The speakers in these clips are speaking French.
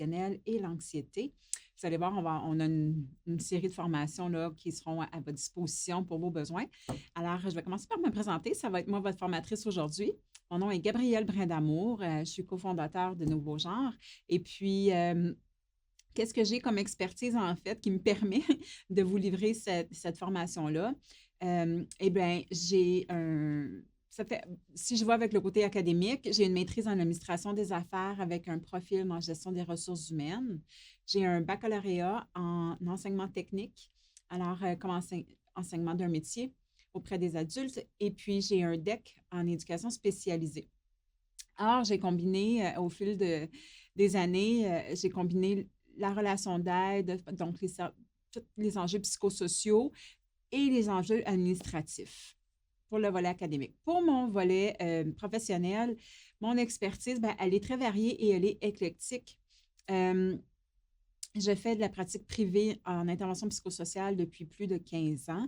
organisationnel et l'anxiété. Vous allez voir, on a une série de formations là, qui seront à votre disposition pour vos besoins. Alors, je vais commencer par me présenter. Ça va être moi, votre formatrice aujourd'hui. Mon nom est Gabrielle Brindamour. Je suis cofondateur de Nouveau Genre. Et puis, qu'est-ce que j'ai comme expertise, en fait, qui me permet de vous livrer cette formation-là? Eh bien, j'ai un... Ça fait, si je vois avec le côté académique, j'ai une maîtrise en administration des affaires avec un profil en gestion des ressources humaines. J'ai un baccalauréat en enseignement technique, alors comme enseignement d'un métier auprès des adultes. Et puis, j'ai un DEC en éducation spécialisée. Alors, j'ai combiné au fil des années, j'ai combiné la relation d'aide, donc tous les enjeux psychosociaux et les enjeux administratifs pour le volet académique. Pour mon volet professionnel, mon expertise, ben, elle est très variée et elle est éclectique. Euh, je fais de la pratique privée en intervention psychosociale depuis plus de 15 ans.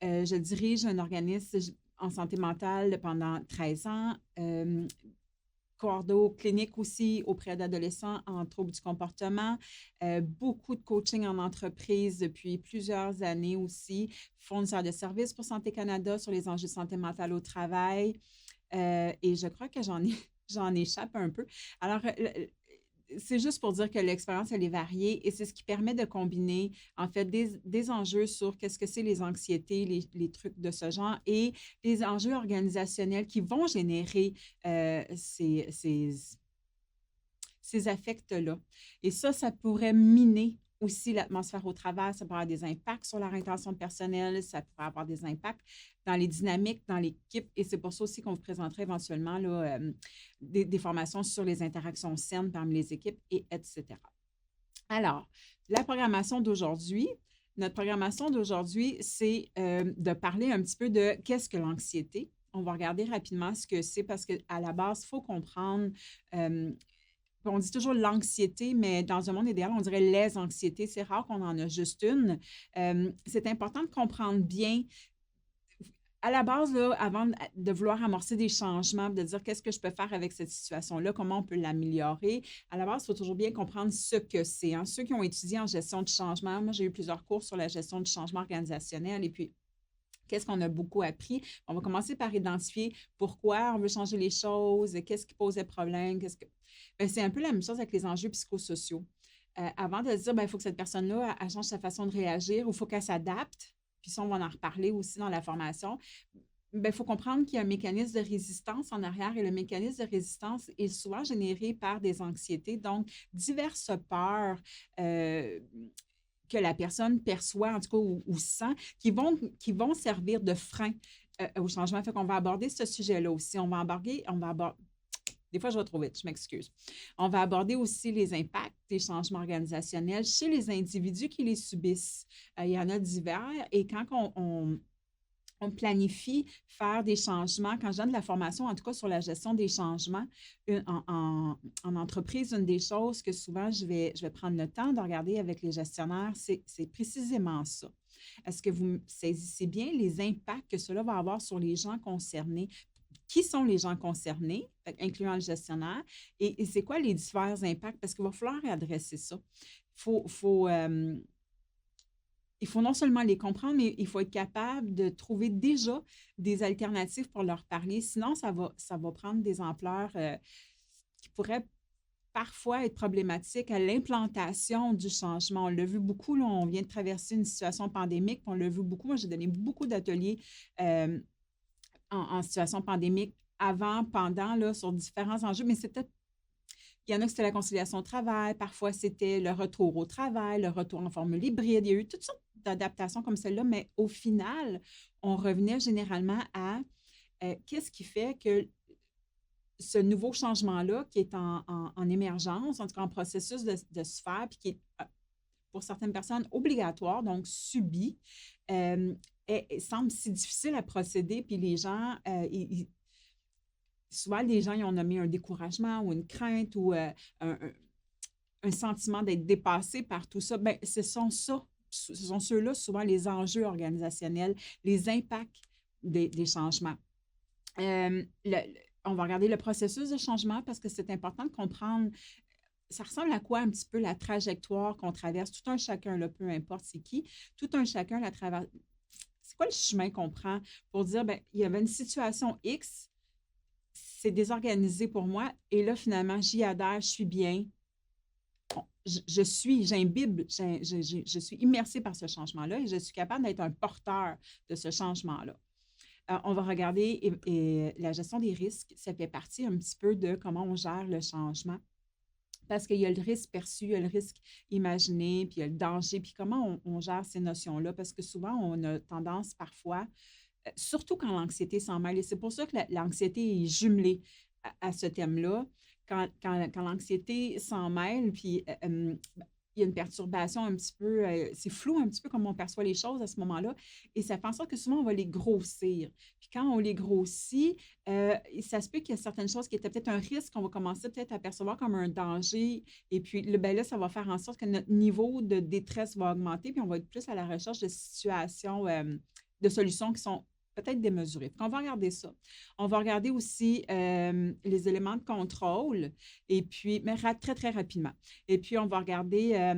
Je dirige un organisme en santé mentale pendant 13 ans. Cordeau clinique aussi auprès d'adolescents en troubles du comportement. Beaucoup de coaching en entreprise depuis plusieurs années aussi. Fournisseur de services pour Santé Canada sur les enjeux de santé mentale au travail. Et je crois que j'en échappe un peu. Alors, c'est juste pour dire que l'expérience, elle est variée et c'est ce qui permet de combiner, en fait, des enjeux sur qu'est-ce que c'est les anxiétés, les trucs de ce genre et les enjeux organisationnels qui vont générer ces affects-là. Et ça pourrait miner aussi l'atmosphère au travail, ça pourrait avoir des impacts sur leur intention personnelle, ça pourrait avoir des impacts dans les dynamiques, dans l'équipe. Et c'est pour ça aussi qu'on vous présenterait éventuellement là, des formations sur les interactions saines parmi les équipes, et etc. Alors, la programmation d'aujourd'hui, notre programmation d'aujourd'hui, c'est de parler un petit peu de qu'est-ce que l'anxiété. On va regarder rapidement ce que c'est parce qu'à la base, il faut comprendre on dit toujours l'anxiété, mais dans un monde idéal, on dirait les anxiétés. C'est rare qu'on en a juste une. C'est important de comprendre bien. À la base, là, avant de vouloir amorcer des changements, de dire qu'est-ce que je peux faire avec cette situation-là, comment on peut l'améliorer, à la base, il faut toujours bien comprendre ce que c'est. Hein. Ceux qui ont étudié en gestion de changement, moi, j'ai eu plusieurs cours sur la gestion du changement organisationnel et puis qu'est-ce qu'on a beaucoup appris? On va commencer par identifier pourquoi on veut changer les choses, qu'est-ce qui posait problème, Bien, c'est un peu la même chose avec les enjeux psychosociaux. Avant de se dire, bien, il faut que cette personne-là elle change sa façon de réagir ou il faut qu'elle s'adapte, puis ça, on va en reparler aussi dans la formation. Bien, il faut comprendre qu'il y a un mécanisme de résistance en arrière et le mécanisme de résistance est souvent généré par des anxiétés, donc diverses peurs que la personne perçoit, en tout cas, ou sent, qui vont servir de frein au changement. Fait qu'on va aborder ce sujet-là aussi. On va aborder, des fois, je vais trop vite, je m'excuse. On va aborder aussi les impacts des changements organisationnels chez les individus qui les subissent. Il y en a divers et quand on planifie faire des changements. Quand je donne de la formation, en tout cas sur la gestion des changements en entreprise, une des choses que souvent je vais prendre le temps de regarder avec les gestionnaires, c'est précisément ça. Est-ce que vous saisissez bien les impacts que cela va avoir sur les gens concernés? Qui sont les gens concernés, incluant le gestionnaire, et c'est quoi les divers impacts? Parce qu'il va falloir adresser ça. Il faut non seulement les comprendre, mais il faut être capable de trouver déjà des alternatives pour leur parler. Sinon, ça va prendre des ampleurs qui pourraient parfois être problématiques à l'implantation du changement. On l'a vu beaucoup, là, on vient de traverser une situation pandémique, on l'a vu beaucoup. Moi, j'ai donné beaucoup d'ateliers en situation pandémique avant, pendant, là, sur différents enjeux, mais il y en a que c'était la conciliation au travail, parfois c'était le retour au travail, le retour en formule hybride. Il y a eu toutes sortes d'adaptations comme celle-là, mais au final, on revenait généralement à qu'est-ce qui fait que ce nouveau changement-là, qui est en émergence, en tout cas en processus de se faire, puis qui est pour certaines personnes obligatoire, donc subi, semble si difficile à procéder, puis les gens, souvent, les gens ils ont nommé un découragement ou une crainte ou un sentiment d'être dépassé par tout ça. Bien, ce sont ceux-là, souvent, les enjeux organisationnels, les impacts des changements. On va regarder le processus de changement parce que c'est important de comprendre ça ressemble à quoi un petit peu la trajectoire qu'on traverse, tout un chacun, là, peu importe c'est qui, tout un chacun la traverse. C'est quoi le chemin qu'on prend pour dire, ben, il y avait une situation X, c'est désorganisé pour moi, et là, finalement, j'y adhère, je suis bien. Bon, j'imbibe, je suis immersée par ce changement-là et je suis capable d'être un porteur de ce changement-là. On va regarder et la gestion des risques, ça fait partie un petit peu de comment on gère le changement. Parce qu'il y a le risque perçu, il y a le risque imaginé, puis il y a le danger, puis comment on gère ces notions-là. Parce que souvent, on a tendance parfois, surtout quand l'anxiété s'en mêle, et c'est pour ça que l'anxiété est jumelée à ce thème-là. Quand l'anxiété s'en mêle, puis il y a une perturbation un petit peu, c'est flou un petit peu comme on perçoit les choses à ce moment-là, et ça fait en sorte que souvent on va les grossir. Puis quand on les grossit, ça se peut qu'il y a certaines choses qui étaient peut-être un risque qu'on va commencer peut-être à percevoir comme un danger, et puis ben là, ça va faire en sorte que notre niveau de détresse va augmenter, puis on va être plus à la recherche de situations, de solutions qui sont peut-être démesurées. Donc, on va regarder ça. On va regarder aussi les éléments de contrôle, et puis, mais très, très rapidement. Et puis, on va regarder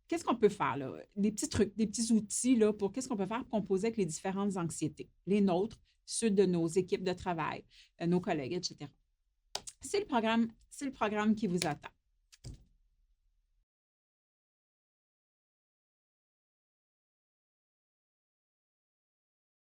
qu'est-ce qu'on peut faire, là? Des petits trucs, des petits outils là, pour qu'est-ce qu'on peut faire pour composer avec les différentes anxiétés, les nôtres, ceux de nos équipes de travail, nos collègues, etc. C'est le programme qui vous attend.